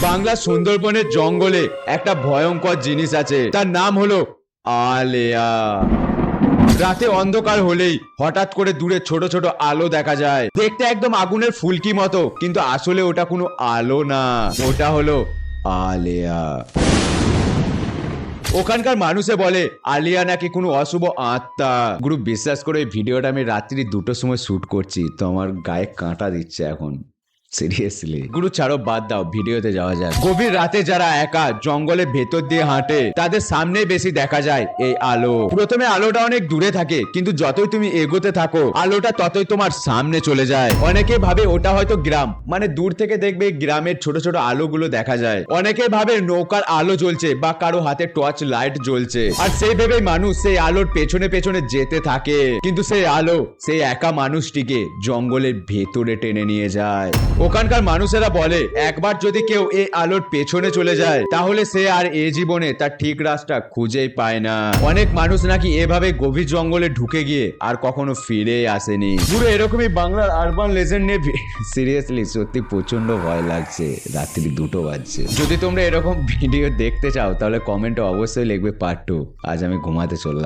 বাংলা সুন্দরবনের জঙ্গলে একটা ভয়ঙ্কর জিনিস আছে, তার নাম হলো আলেয়া। রাতে অন্ধকার হলেই হঠাৎ করে দূরে ছোট ছোট আলো দেখা যায়, দেখতে একদম আগুনের ফুলকি মতো, কিন্তু আসলে ওটা কোনো আলো না, ওটা হলো আলেয়া। ওখানকার মানুষে বলে আলিয়া নাকি কোনো অশুভ আত্মা। গুরু, বিশ্বাস করে এই ভিডিওটা আমি রাত্রি 2টোর সময় শুট করছি, তো আমার গায়ে কাঁটা দিচ্ছে এখন, সিরিয়াসলি। গুরু ছাড়ো, বাদ দাও, ভিডিওতে যাওয়া যায়। গভীর রাতে যারা একা জঙ্গলের ভেতর দিয়ে হাঁটে তাদের সামনে বেশি দেখা যায় এই আলো। প্রথমে আলোটা অনেক দূরে থাকে, কিন্তু যতই তুমি এগোতে থাকো আলোটা ততই তোমার সামনে চলে যায়। অনেকে ভাবে ওটা হয়তো গ্রাম, মানে দূর থেকে দেখবে গ্রামের ছোট ছোট আলোগুলো দেখা যায়। অনেকে ভাবে নৌকার আলো জ্বলছে বা কারো হাতে টর্চ লাইট জ্বলছে, আর সেই ভেবেই মানুষ সেই আলোর পেছনে পেছনে যেতে থাকে। কিন্তু সেই আলো সেই একা মানুষটিকে জঙ্গলের ভেতরে টেনে নিয়ে যায়। ওখানকার মানুষেরা বলে একবার যদি কেউ এই আলোর পেছনে চলে যায় তাহলে সে আর এ জীবনে তার ঠিক রাস্তা খুঁজেই পায় না। অনেক মানুষ নাকি এভাবে গভীর জঙ্গলে ঢুকে গিয়ে আর কখনো ফিরে আসেনি। পুরো এরকমই বাংলার আরবান লেজেন্ড নিয়ে সিরিয়াসলি সত্যি প্রচন্ড ভয় লাগছে, রাত্রি 2টো বাজছে। যদি তোমরা এরকম ভিডিও দেখতে চাও তাহলে কমেন্টে অবশ্যই লিখবে পার্ট 2। আজ আমি ঘুমাতে চললাম।